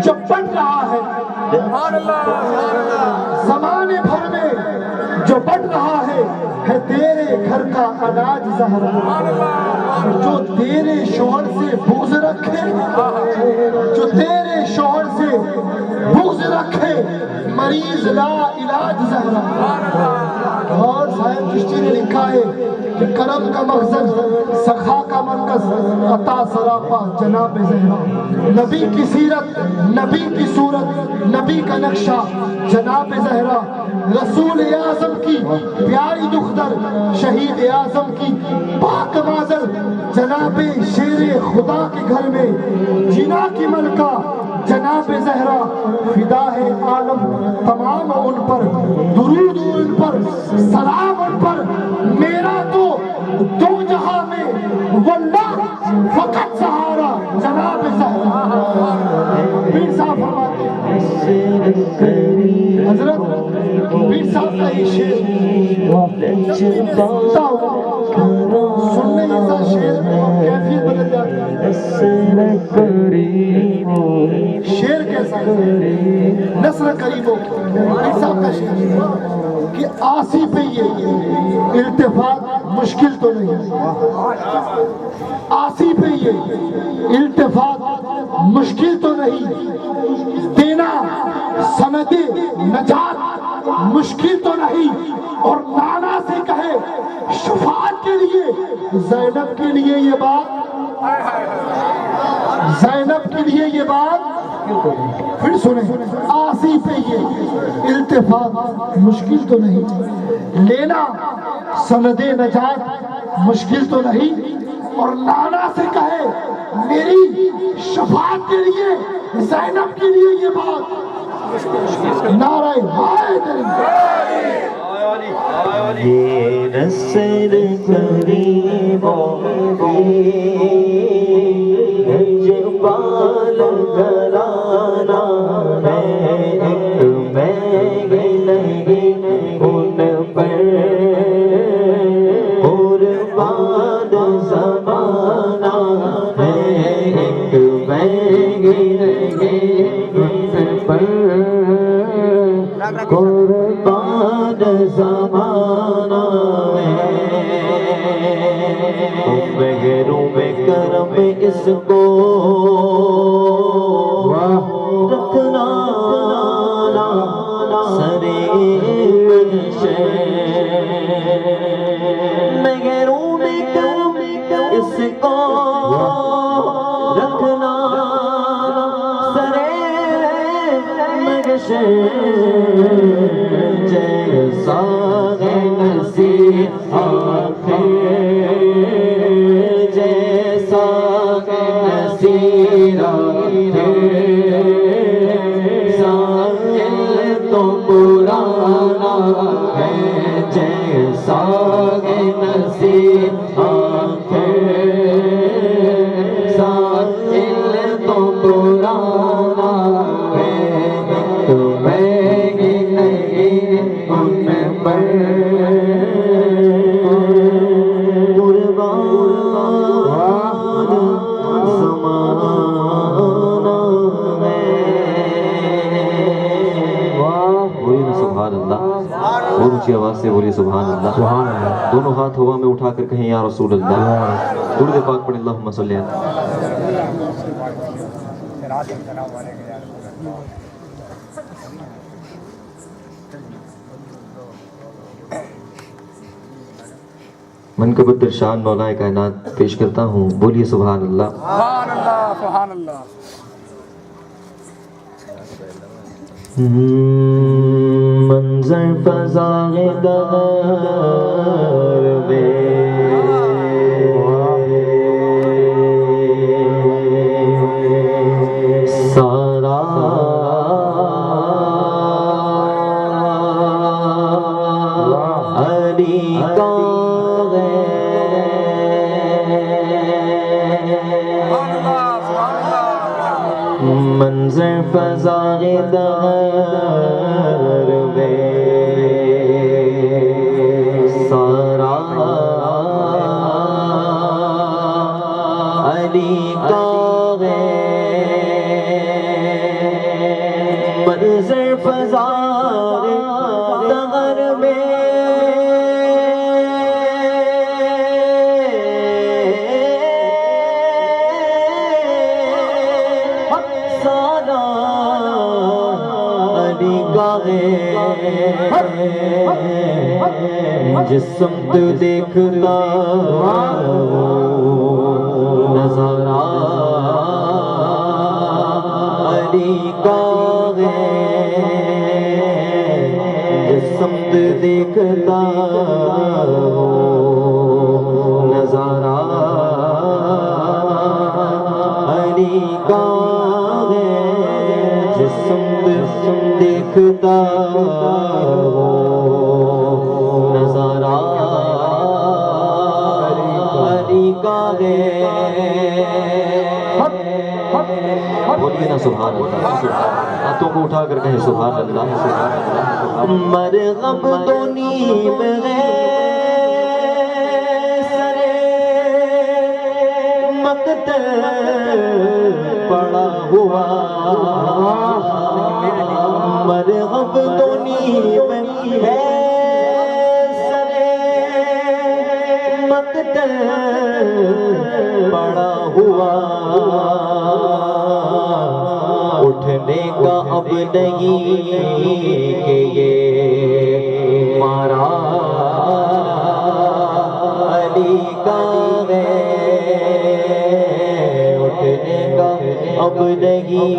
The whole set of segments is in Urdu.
جو بڑھ رہا ہے، زمانے بھر میں جو بڑھ رہا ہے تیرے گھر کا اناج زہرا، جو تیرے شوہر سے بغض رکھے، جو تیرے شوہر سے بغض رکھے، مریض لا علاج زہرا۔ اور صاحب چشتی نے لکھا ہے کہ کرم کا مخزن، سخا کا مرکز، عطا سراپا جناب زہرا۔ نبی کی سیرت، نبی کی صورت، نبی کا نقشہ جناب زہرا، رسول اعظم کی پیاری دختر، شہید اعظم کی پاک مادر، جناب شیر خدا کے گھر میں جنا کی ملکہ جناب زہرا۔ فدا ہے عالم تمام ان پر، درود ان پر، سلام ان پر، میرا تو دو جہاں میں واللہ فقط سہارا جناب زہرا۔ پیر صاحب فرماتے ہیں، حضرت پیر صاحب کا یہ شعر سننے ایسا شعر کیفیت بدل جاتی ہے۔ شعر کیسا ہے؟ نصر قریبوں کی پیر صاحب کا شعر کہ آسی پہ یہ التفات مشکل تو نہیں، آسی پہ یہ التفات مشکل تو نہیں، دینا سند نجات مشکل تو نہیں، اور نانا سے کہے شفاعت کے لیے زینب کے لیے یہ بات، زینب کے لیے یہ بات پھر سنیں، آسی پہ یہ التفات مشکل تو نہیں، لینا سند نجات مشکل تو نہیں، اور نانا سے کہے میری شفاعت کے لیے زینب کے لیے یہ بات، نعرہ حیدر۔ یہ رسل قریبوں کی جبال گرانا ہے، ایک میگ لگی ان پر قربان زمانہ ہے، ایک میگ لگی ان پر قربان زمانہ ہے۔ غیروں میں کرم اس کو رکھنا سرے میں، غیروں میں کرم اس کو رکھنا سرے مگشے، جیسا نصیب آخر، جیسا نصیب آخر، ساحل تو پرانا ہے، جیسا نصیب آخر، ساحل تو پرانا ہے، تمہیں نہیں ان پر آواز سے بولیے سبحان اللہ، سبحان اللہ، دونوں ہاتھ ہوا میں اٹھا کر کہیں یا رسول اللہ، درود پاک پڑھیں اللہم صلی منقبت درشان مولا کائنات پیش کرتا ہوں، بولیے سبحان اللہ، سبحان اللہ، سبحان اللہ۔ منظر فضا دغر میں سارا علی کا منظر فضا دغر میں سارا علی کا زرفزار دغر میں سارا علی کا جس سمت دیکھتا نظارہ علی کا جس سمت دیکھتا نظارہ علی کا جس سمت دیکھتا نظارہ علی کا بولیے نا سبحان اللہ. ہاتھوں کو اٹھا کر کہیں سبحان اللہ. مرغب تو نیم ہے سرے مقتل پڑا ہوا مرغب تو نیم ہے سرے مقتل پڑا ہوا اٹھنے کا اب نہیں کہ یہ مارا علی کا ہے اٹھنے کا اب نہیں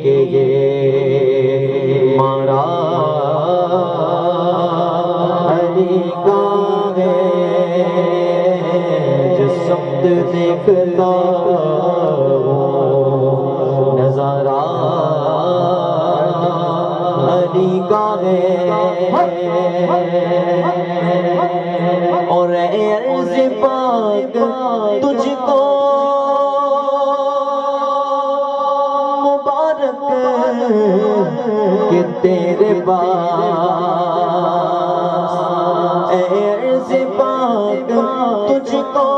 کہ یہ مارا علی کا ہے جس سمت دیکھتا نظارہ علی کا ہے اور اے عرض پاک تجھ کو مبارک کہ تیرے پاس اے عرض پاک تجھ کو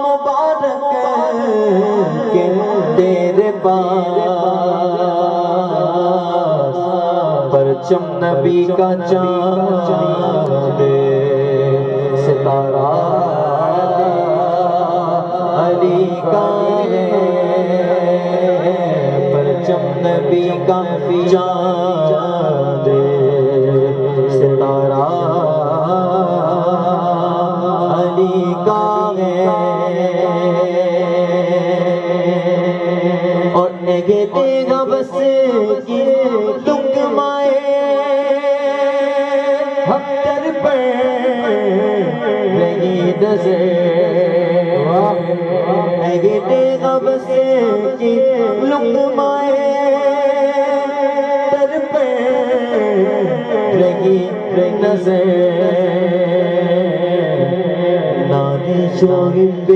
مبارک کہ تیرے پاس پرچم نبی کا چاند ستارہ علی کا ہے پرچم نبی کا چاند ستارہ علی کا ہے اور نگہتے گا بس کی لقمائے ہفتر پر نہیں نظر نگہتے گا بس کی لقمائے ہفتر پر نہیں نظر نانی شاہد